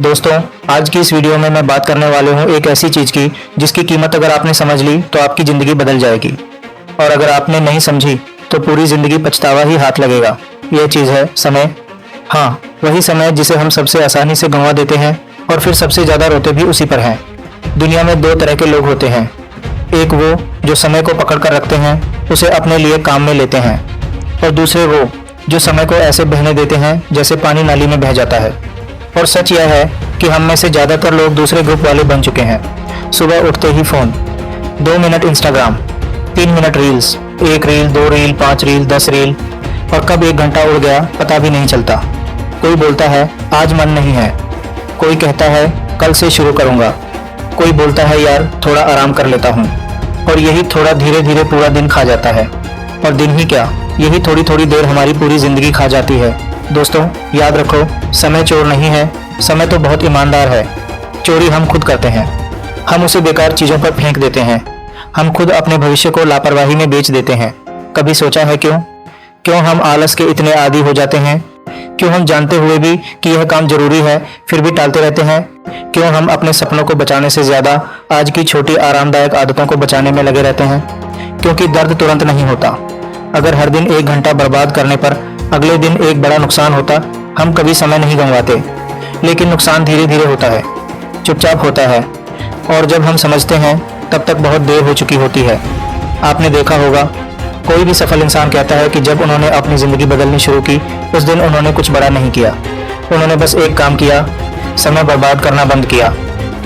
दोस्तों, आज की इस वीडियो में मैं बात करने वाले हूँ एक ऐसी चीज़ की जिसकी कीमत अगर आपने समझ ली तो आपकी ज़िंदगी बदल जाएगी, और अगर आपने नहीं समझी तो पूरी ज़िंदगी पछतावा ही हाथ लगेगा। यह चीज़ है समय। हाँ, वही समय जिसे हम सबसे आसानी से गंवा देते हैं और फिर सबसे ज़्यादा रोते भी उसी पर हैं। दुनिया में दो तरह के लोग होते हैं, एक वो जो समय को पकड़ कर रखते हैं, उसे अपने लिए काम में लेते हैं, और दूसरे वो जो समय को ऐसे बहने देते हैं जैसे पानी नाली में बह जाता है। और सच यह है कि हम में से ज़्यादातर लोग दूसरे ग्रुप वाले बन चुके हैं। सुबह उठते ही phone, 2 minute Instagram, 3 minute reels, 1 reel, 2 reel, 5 reel, 10 reel, और कब 1 घंटा उड़ गया पता भी नहीं चलता। कोई बोलता है आज मन नहीं है, कोई कहता है कल से शुरू करूँगा, कोई बोलता है यार थोड़ा आराम कर लेता हूँ, और यही थोड़ा धीरे धीरे पूरा दिन खा जाता है। और दिन ही क्या, यही थोड़ी थोड़ी देर हमारी पूरी ज़िंदगी खा जाती है। दोस्तों, याद रखो, समय चोर नहीं है, समय तो बहुत ईमानदार है। चोरी हम खुद करते हैं, हम उसे बेकार चीज़ों पर फेंक देते हैं, हम खुद अपने भविष्य को लापरवाही में बेच देते हैं। कभी सोचा है क्यों हम आलस के इतने आदी हो जाते हैं? क्यों हम जानते हुए भी कि यह काम जरूरी है फिर भी टालते रहते हैं? क्यों हम अपने सपनों को बचाने से ज़्यादा आज की छोटी आरामदायक आदतों को बचाने में लगे रहते हैं? क्योंकि दर्द तुरंत नहीं होता। अगर हर दिन 1 घंटा बर्बाद करने पर अगले दिन एक बड़ा नुकसान होता, हम कभी समय नहीं गंवाते। लेकिन नुकसान धीरे धीरे होता है, चुपचाप होता है, और जब हम समझते हैं तब तक बहुत देर हो चुकी होती है। आपने देखा होगा, कोई भी सफल इंसान कहता है कि जब उन्होंने अपनी ज़िंदगी बदलनी शुरू की उस दिन उन्होंने कुछ बड़ा नहीं किया, उन्होंने बस एक काम किया, समय बर्बाद करना बंद किया।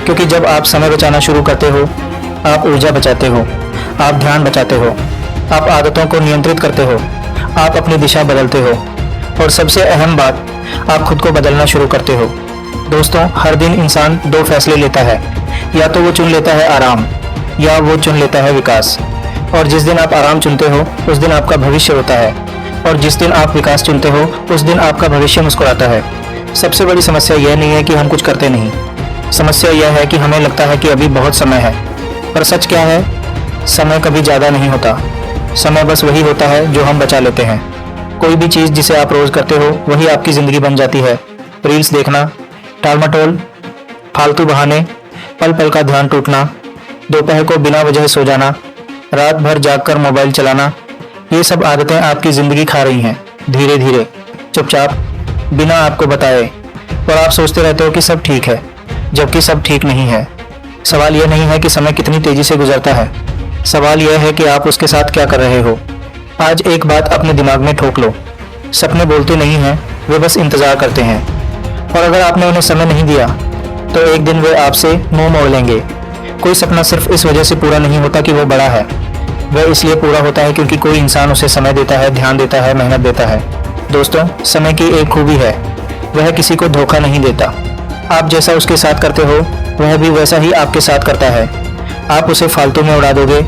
क्योंकि जब आप समय बचाना शुरू करते हो, आप ऊर्जा बचाते हो, आप ध्यान बचाते हो, आप आदतों को नियंत्रित करते हो, आप अपनी दिशा बदलते हो, और सबसे अहम बात, आप खुद को बदलना शुरू करते हो। दोस्तों, हर दिन इंसान 2 फैसले लेता है, या तो वो चुन लेता है आराम, या वो चुन लेता है विकास। और जिस दिन आप आराम चुनते हो उस दिन आपका भविष्य होता है, और जिस दिन आप विकास चुनते हो उस दिन आपका भविष्य मुस्कुराता है। सबसे बड़ी समस्या यह नहीं है कि हम कुछ करते नहीं, समस्या यह है कि हमें लगता है कि अभी बहुत समय है। पर सच क्या है, समय कभी ज़्यादा नहीं होता। समय बस वही होता है जो हम बचा लेते हैं। कोई भी चीज़ जिसे आप रोज़ करते हो वही आपकी ज़िंदगी बन जाती है। रील्स देखना, टाल मटोल, फालतू बहाने, पल पल का ध्यान टूटना, दोपहर को बिना वजह सो जाना, रात भर जागकर मोबाइल चलाना, ये सब आदतें आपकी ज़िंदगी खा रही हैं, धीरे धीरे, चुपचाप, बिना आपको बताए। और आप सोचते रहते हो कि सब ठीक है, जबकि सब ठीक नहीं है। सवाल यह नहीं है कि समय कितनी तेज़ी से गुजरता है, सवाल यह है कि आप उसके साथ क्या कर रहे हो। आज एक बात अपने दिमाग में ठोक लो, सपने बोलते नहीं हैं, वे बस इंतज़ार करते हैं। और अगर आपने उन्हें समय नहीं दिया तो एक दिन वे आपसे मुंह मोड़ लेंगे। कोई सपना सिर्फ इस वजह से पूरा नहीं होता कि वो बड़ा है, वह इसलिए पूरा होता है क्योंकि कोई इंसान उसे समय देता है, ध्यान देता है, मेहनत देता है। दोस्तों, समय की एक खूबी है, वह किसी को धोखा नहीं देता। आप जैसा उसके साथ करते हो वह भी वैसा ही आपके साथ करता है। आप उसे फालतू में उड़ा दोगे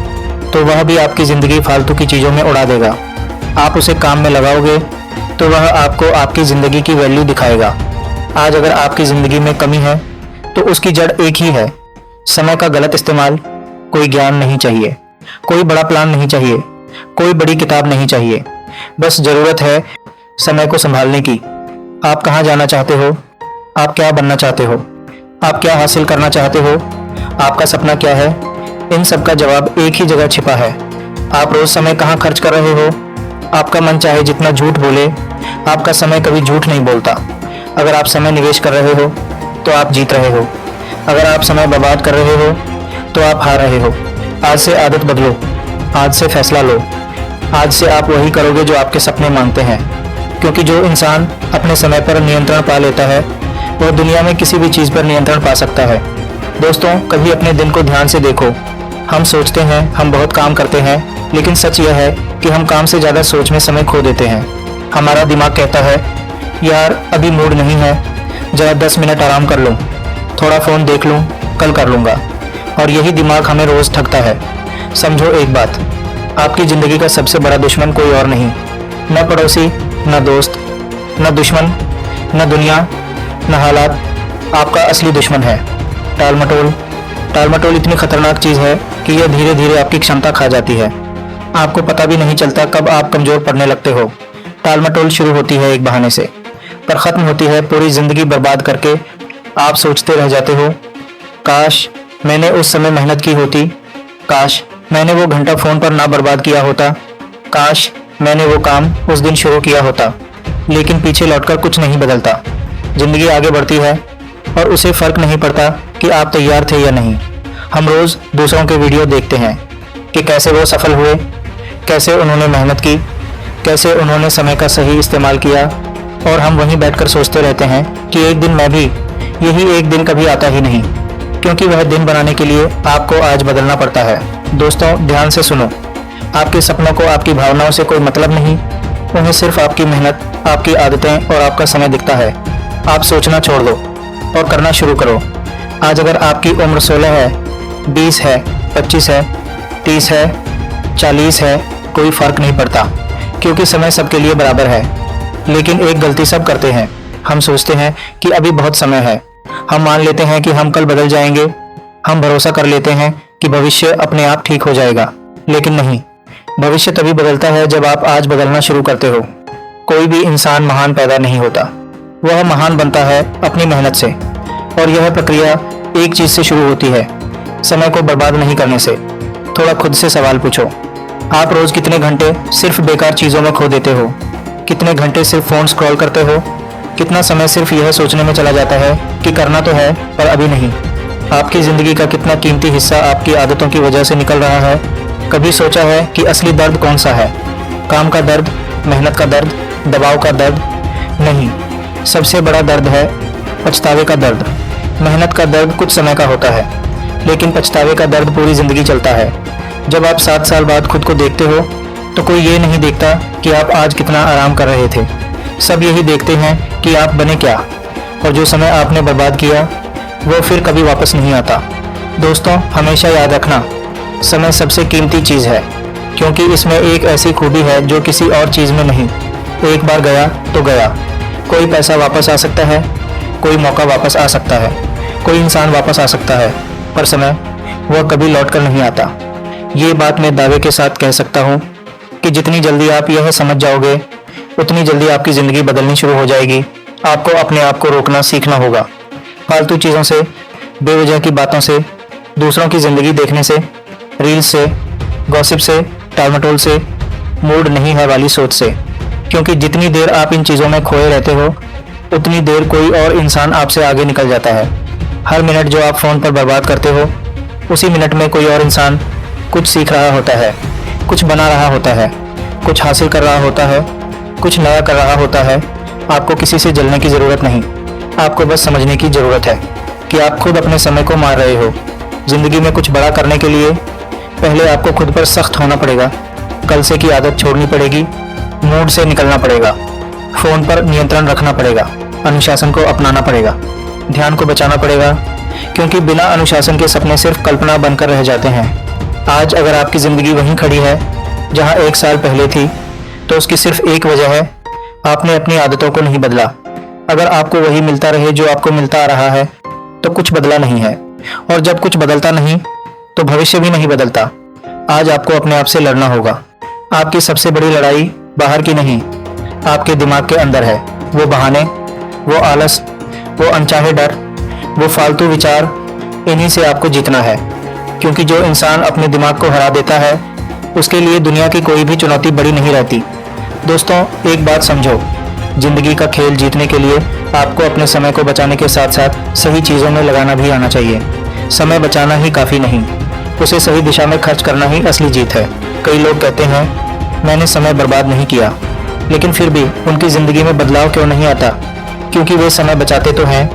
तो वह भी आपकी ज़िंदगी फालतू की चीज़ों में उड़ा देगा। आप उसे काम में लगाओगे तो वह आपको आपकी ज़िंदगी की वैल्यू दिखाएगा। आज अगर आपकी ज़िंदगी में कमी है तो उसकी जड़ एक ही है, समय का गलत इस्तेमाल। कोई ज्ञान नहीं चाहिए, कोई बड़ा प्लान नहीं चाहिए, कोई बड़ी किताब नहीं चाहिए, बस ज़रूरत है समय को संभालने की। आप कहाँ जाना चाहते हो, आप क्या बनना चाहते हो, आप क्या हासिल करना चाहते हो, आपका सपना क्या है, इन सब का जवाब एक ही जगह छिपा है। आप रोज समय कहाँ खर्च कर रहे हो? आपका मन चाहे जितना झूठ बोले, आपका समय कभी झूठ नहीं बोलता। अगर आप समय निवेश कर रहे हो तो आप जीत रहे हो, अगर आप समय बर्बाद कर रहे हो तो आप हार रहे हो। आज से आदत बदलो, आज से फैसला लो, आज से आप वही करोगे जो आपके सपने मांगते हैं। क्योंकि जो इंसान अपने समय पर नियंत्रण पा लेता है वह दुनिया में किसी भी चीज़ पर नियंत्रण पा सकता है। दोस्तों, कभी अपने दिन को ध्यान से देखो। हम सोचते हैं हम बहुत काम करते हैं, लेकिन सच यह है कि हम काम से ज़्यादा सोच में समय खो देते हैं। हमारा दिमाग कहता है यार अभी मूड नहीं है, जरा 10 मिनट आराम कर लूँ, थोड़ा फ़ोन देख लूँ, कल कर लूँगा। और यही दिमाग हमें रोज़ ठगता है। समझो एक बात, आपकी ज़िंदगी का सबसे बड़ा दुश्मन कोई और नहीं, न पड़ोसी, न दोस्त, न दुश्मन, न दुनिया, न हालात। आपका असली दुश्मन है टाल मटोल। टाल मटोल इतनी खतरनाक चीज़ है कि यह धीरे धीरे आपकी क्षमता खा जाती है। आपको पता भी नहीं चलता कब आप कमज़ोर पड़ने लगते हो। टाल मटोल शुरू होती है एक बहाने से, पर ख़त्म होती है पूरी ज़िंदगी बर्बाद करके आप सोचते रह जाते हो, काश मैंने उस समय मेहनत की होती, काश मैंने वो घंटा फ़ोन पर ना बर्बाद किया होता, काश मैंने वो काम उस दिन शुरू किया होता। लेकिन पीछे लौटकर कुछ नहीं बदलता। ज़िंदगी आगे बढ़ती है और उसे फ़र्क नहीं पड़ता कि आप तैयार थे या नहीं। हम रोज़ दूसरों के वीडियो देखते हैं कि कैसे वो सफल हुए, कैसे उन्होंने मेहनत की, कैसे उन्होंने समय का सही इस्तेमाल किया, और हम वहीं बैठकर सोचते रहते हैं कि एक दिन मैं भी, यही एक दिन कभी आता ही नहीं, क्योंकि वह दिन बनाने के लिए आपको आज बदलना पड़ता है। दोस्तों ध्यान से सुनो, आपके सपनों को आपकी भावनाओं से कोई मतलब नहीं, उन्हें सिर्फ आपकी मेहनत, आपकी आदतें और आपका समय दिखता है। आप सोचना छोड़ दो और करना शुरू करो। आज अगर आपकी उम्र 16 है, 20 है, 25 है, 30 है, 40 है, कोई फर्क नहीं पड़ता, क्योंकि समय सबके लिए बराबर है। लेकिन एक गलती सब करते हैं, हम सोचते हैं कि अभी बहुत समय है। हम मान लेते हैं कि हम कल बदल जाएंगे। हम भरोसा कर लेते हैं कि भविष्य अपने आप ठीक हो जाएगा, लेकिन नहीं, भविष्य तभी बदलता है जब आप आज बदलना शुरू करते हो। कोई भी इंसान महान पैदा नहीं होता, वह महान बनता है अपनी मेहनत से। और यह प्रक्रिया एक चीज से शुरू होती है, समय को बर्बाद नहीं करने से। थोड़ा खुद से सवाल पूछो, आप रोज कितने घंटे सिर्फ बेकार चीजों में खो देते हो? कितने घंटे सिर्फ फोन स्क्रॉल करते हो? कितना समय सिर्फ यह सोचने में चला जाता है कि करना तो है पर अभी नहीं? आपकी जिंदगी का कितना कीमती हिस्सा आपकी आदतों की वजह से निकल रहा है? कभी सोचा है कि असली दर्द कौन सा है? काम का दर्द, मेहनत का दर्द, दबाव का दर्द? नहीं, सबसे बड़ा दर्द है पछतावे का दर्द। मेहनत का दर्द कुछ समय का होता है, लेकिन पछतावे का दर्द पूरी जिंदगी चलता है। जब आप 7 साल बाद खुद को देखते हो तो कोई ये नहीं देखता कि आप आज कितना आराम कर रहे थे। सब यही देखते हैं कि आप बने क्या, और जो समय आपने बर्बाद किया वो फिर कभी वापस नहीं आता। दोस्तों हमेशा याद रखना, समय सबसे कीमती चीज़ है, क्योंकि इसमें एक ऐसी खूबी है जो किसी और चीज़ में नहीं। एक बार गया तो गया। कोई पैसा वापस आ सकता है, कोई मौका वापस आ सकता है, कोई इंसान वापस आ सकता है, पर समय वह कभी लौट कर नहीं आता। ये बात मैं दावे के साथ कह सकता हूँ कि जितनी जल्दी आप यह समझ जाओगे, उतनी जल्दी आपकी ज़िंदगी बदलनी शुरू हो जाएगी। आपको अपने आप को रोकना सीखना होगा। फालतू चीज़ों से, बेवजह की बातों से, दूसरों की ज़िंदगी देखने से, रील्स से, गॉसिप से, टालमटोल से, मूड नहीं है वाली सोच से। क्योंकि जितनी देर आप इन चीज़ों में खोए रहते हो, उतनी देर कोई और इंसान आपसे आगे निकल जाता है। हर मिनट जो आप फ़ोन पर बर्बाद करते हो, उसी मिनट में कोई और इंसान कुछ सीख रहा होता है, कुछ बना रहा होता है, कुछ हासिल कर रहा होता है, कुछ नया कर रहा होता है। आपको किसी से जलने की ज़रूरत नहीं, आपको बस समझने की ज़रूरत है कि आप खुद अपने समय को मार रहे हो। ज़िंदगी में कुछ बड़ा करने के लिए पहले आपको खुद पर सख्त होना पड़ेगा। कल से की आदत छोड़नी पड़ेगी, मूड से निकलना पड़ेगा, फ़ोन पर नियंत्रण रखना पड़ेगा, अनुशासन को अपनाना पड़ेगा, ध्यान को बचाना पड़ेगा, क्योंकि बिना अनुशासन के सपने सिर्फ कल्पना बनकर रह जाते हैं। आज अगर आपकी ज़िंदगी वहीं खड़ी है जहां 1 साल पहले थी, तो उसकी सिर्फ एक वजह है, आपने अपनी आदतों को नहीं बदला। अगर आपको वही मिलता रहे जो आपको मिलता आ रहा है, तो कुछ बदला नहीं है। और जब कुछ बदलता नहीं, तो भविष्य भी नहीं बदलता। आज आपको अपने आप से लड़ना होगा। आपकी सबसे बड़ी लड़ाई बाहर की नहीं, आपके दिमाग के अंदर है। वो बहाने, वो आलस, वो अनचाहे डर, वो फालतू विचार, इन्हीं से आपको जीतना है। क्योंकि जो इंसान अपने दिमाग को हरा देता है, उसके लिए दुनिया की कोई भी चुनौती बड़ी नहीं रहती। दोस्तों एक बात समझो, जिंदगी का खेल जीतने के लिए आपको अपने समय को बचाने के साथ साथ सही चीज़ों में लगाना भी आना चाहिए। समय बचाना ही काफ़ी नहीं, उसे सही दिशा में खर्च करना ही असली जीत है। कई लोग कहते हैं मैंने समय बर्बाद नहीं किया, लेकिन फिर भी उनकी ज़िंदगी में बदलाव क्यों नहीं आता? क्योंकि वे समय बचाते तो हैं,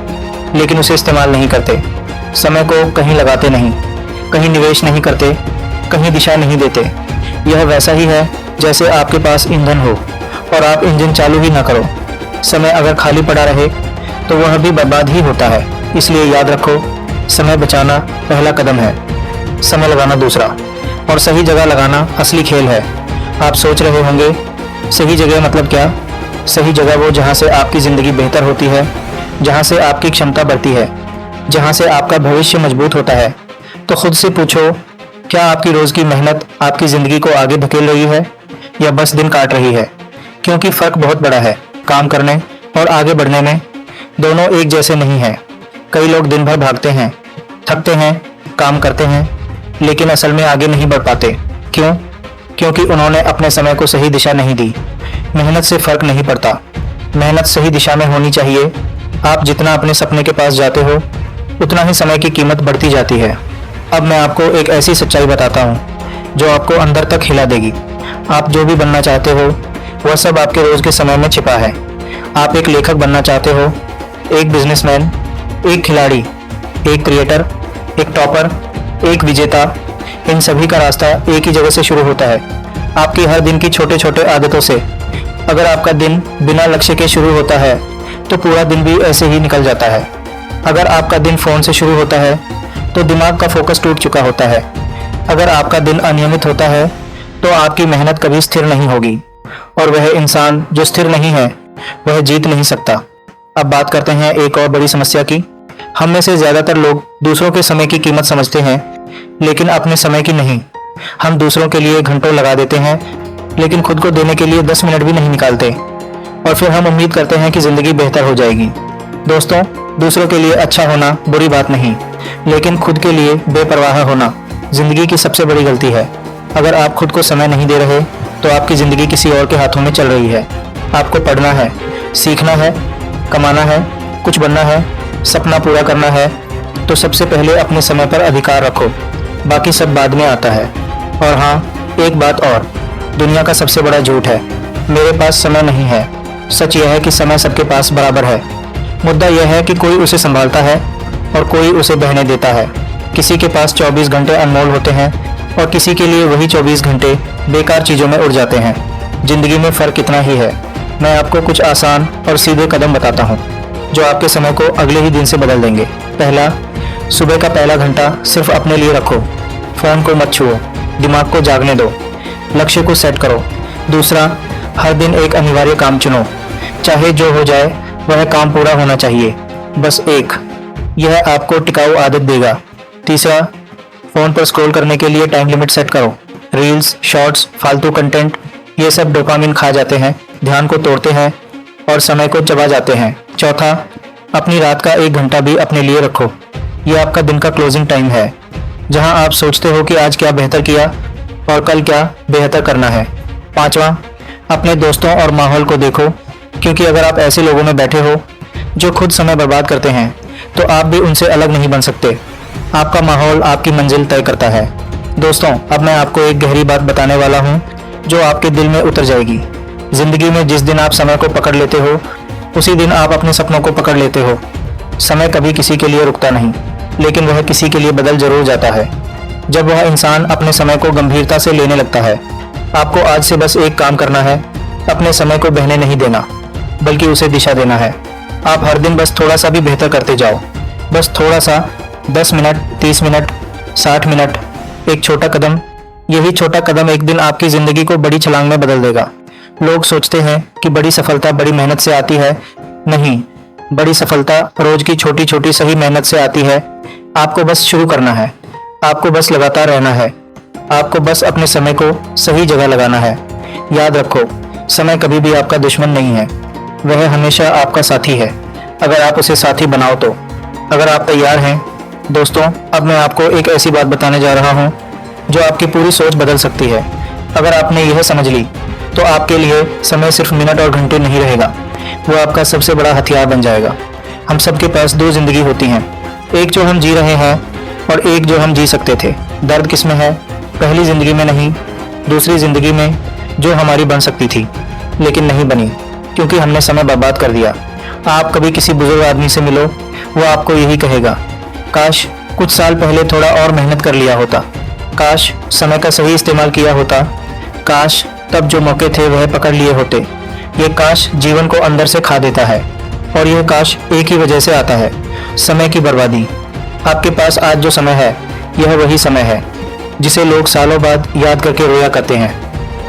लेकिन उसे इस्तेमाल नहीं करते। समय को कहीं लगाते नहीं, कहीं निवेश नहीं करते, कहीं दिशा नहीं देते। यह वैसा ही है जैसे आपके पास ईंधन हो और आप इंजन चालू ही ना करो। समय अगर खाली पड़ा रहे तो वह भी बर्बाद ही होता है। इसलिए याद रखो, समय बचाना पहला कदम है, समय लगाना दूसरा, और सही जगह लगाना असली खेल है। आप सोच रहे होंगे सही जगह मतलब क्या? सही जगह वो जहाँ से आपकी ज़िंदगी बेहतर होती है, जहाँ से आपकी क्षमता बढ़ती है, जहाँ से आपका भविष्य मजबूत होता है। तो खुद से पूछो, क्या आपकी रोज़ की मेहनत आपकी ज़िंदगी को आगे धकेल रही है या बस दिन काट रही है? क्योंकि फ़र्क बहुत बड़ा है। काम करने और आगे बढ़ने में दोनों एक जैसे नहीं हैं। कई लोग दिन भर भागते हैं, थकते हैं, काम करते हैं, लेकिन असल में आगे नहीं बढ़ पाते। क्यों? क्योंकि उन्होंने अपने समय को सही दिशा नहीं दी। मेहनत से फर्क नहीं पड़ता, मेहनत सही दिशा में होनी चाहिए। आप जितना अपने सपने के पास जाते हो, उतना ही समय की कीमत बढ़ती जाती है। अब मैं आपको एक ऐसी सच्चाई बताता हूँ जो आपको अंदर तक हिला देगी। आप जो भी बनना चाहते हो, वह सब आपके रोज के समय में छिपा है। आप एक लेखक बनना चाहते हो, एक बिजनेसमैन, एक खिलाड़ी, एक क्रिएटर, एक टॉपर, एक विजेता, इन सभी का रास्ता एक ही जगह से शुरू होता है, आपकी हर दिन की छोटे छोटे आदतों से। अगर आपका दिन बिना लक्ष्य के शुरू होता है तो पूरा दिन भी ऐसे ही निकल जाता है। अगर आपका दिन फोन से शुरू होता है तो दिमाग का फोकस टूट चुका होता है। अगर आपका दिन अनियमित होता है तो आपकी मेहनत कभी स्थिर नहीं होगी, और वह इंसान जो स्थिर नहीं है वह जीत नहीं सकता। अब बात करते हैं एक और बड़ी समस्या की। हम में से ज्यादातर लोग दूसरों के समय की कीमत समझते हैं, लेकिन अपने समय की नहीं। हम दूसरों के लिए घंटों लगा देते हैं, लेकिन खुद को देने के लिए 10 मिनट भी नहीं निकालते, और फिर हम उम्मीद करते हैं कि जिंदगी बेहतर हो जाएगी। दोस्तों, दूसरों के लिए अच्छा होना बुरी बात नहीं, लेकिन खुद के लिए बेपरवाह होना जिंदगी की सबसे बड़ी गलती है। अगर आप खुद को समय नहीं दे रहे तो आपकी जिंदगी किसी और के हाथों में चल रही है। आपको पढ़ना है, सीखना है, कमाना है, कुछ बनना है, सपना पूरा करना है, तो सबसे पहले अपने समय पर अधिकार रखो। बाकी सब बाद में आता है। और हाँ, एक बात और, दुनिया का सबसे बड़ा झूठ है मेरे पास समय नहीं है। सच यह है कि समय सबके पास बराबर है। मुद्दा यह है कि कोई उसे संभालता है और कोई उसे बहने देता है। किसी के पास 24 घंटे अनमोल होते हैं और किसी के लिए वही 24 घंटे बेकार चीज़ों में उड़ जाते हैं। जिंदगी में फ़र्क इतना ही है। मैं आपको कुछ आसान और सीधे कदम बताता हूँ जो आपके समय को अगले ही दिन से बदल देंगे। पहला, सुबह का पहला घंटा सिर्फ अपने लिए रखो। फ़ोन को मत छुओ, दिमाग को जागने दो, लक्ष्य को सेट करो। दूसरा, हर दिन एक अनिवार्य काम चुनो, चाहे जो हो जाए वह काम पूरा होना चाहिए, बस एक। यह आपको टिकाऊ आदत देगा। तीसरा, फ़ोन पर स्क्रॉल करने के लिए टाइम लिमिट सेट करो। रील्स, शॉर्ट्स, फालतू कंटेंट, ये सब डोपामिन खा जाते हैं, ध्यान को तोड़ते हैं और समय को चबा जाते हैं। चौथा, अपनी रात का 1 घंटा भी अपने लिए रखो। यह आपका दिन का क्लोजिंग टाइम है, जहां आप सोचते हो कि आज क्या बेहतर किया और कल क्या बेहतर करना है। पांचवा, अपने दोस्तों और माहौल को देखो, क्योंकि अगर आप ऐसे लोगों में बैठे हो जो खुद समय बर्बाद करते हैं तो आप भी उनसे अलग नहीं बन सकते। आपका माहौल आपकी मंजिल तय करता है। दोस्तों, अब मैं आपको एक गहरी बात बताने वाला हूँ जो आपके दिल में उतर जाएगी। जिंदगी में जिस दिन आप समय को पकड़ लेते हो, उसी दिन आप अपने सपनों को पकड़ लेते हो। समय कभी किसी के लिए रुकता नहीं, लेकिन वह किसी के लिए बदल जरूर जाता है जब वह इंसान अपने समय को गंभीरता से लेने लगता है। आपको आज से बस एक काम करना है, अपने समय को बहने नहीं देना, बल्कि उसे दिशा देना है। आप हर दिन बस थोड़ा सा भी बेहतर करते जाओ, बस थोड़ा सा, 10 मिनट, 30 मिनट, 60 मिनट, एक छोटा कदम। यही छोटा कदम एक दिन आपकी जिंदगी को बड़ी छलांग में बदल देगा। लोग सोचते हैं कि बड़ी सफलता बड़ी मेहनत से आती है। नहीं, बड़ी सफलता रोज की छोटी छोटी सही मेहनत से आती है। आपको बस शुरू करना है, आपको बस लगातार रहना है, आपको बस अपने समय को सही जगह लगाना है। याद रखो, समय कभी भी आपका दुश्मन नहीं है, वह हमेशा आपका साथी है, अगर आप उसे साथी बनाओ तो। अगर आप तैयार हैं दोस्तों, अब मैं आपको एक ऐसी बात बताने जा रहा हूँ जो आपकी पूरी सोच बदल सकती है। अगर आपने यह समझ ली तो आपके लिए समय सिर्फ मिनट और घंटे नहीं रहेगा, वो आपका सबसे बड़ा हथियार बन जाएगा। हम सबके पास 2 जिंदगी होती हैं, एक जो हम जी रहे हैं और एक जो हम जी सकते थे। दर्द किसमें है? पहली जिंदगी में नहीं, दूसरी जिंदगी में जो हमारी बन सकती थी लेकिन नहीं बनी, क्योंकि हमने समय बर्बाद कर दिया। आप कभी किसी बुजुर्ग आदमी से मिलो, वो आपको यही कहेगा, काश कुछ साल पहले थोड़ा और मेहनत कर लिया होता, काश समय का सही इस्तेमाल किया होता, काश तब जो मौके थे वह पकड़ लिए होते। ये काश जीवन को अंदर से खा देता है, और यह काश एक ही वजह से आता है, समय की बर्बादी। आपके पास आज जो समय है, यह वही समय है जिसे लोग सालों बाद याद करके रोया करते हैं।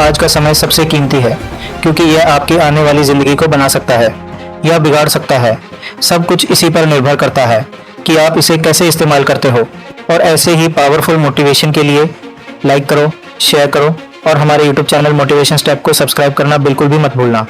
आज का समय सबसे कीमती है, क्योंकि यह आपकी आने वाली जिंदगी को बना सकता है या बिगाड़ सकता है। सब कुछ इसी पर निर्भर करता है कि आप इसे कैसे इस्तेमाल करते हो। और ऐसे ही पावरफुल मोटिवेशन के लिए लाइक करो, शेयर करो और हमारे YouTube चैनल मोटिवेशन स्टेप को सब्सक्राइब करना बिल्कुल भी मत भूलना।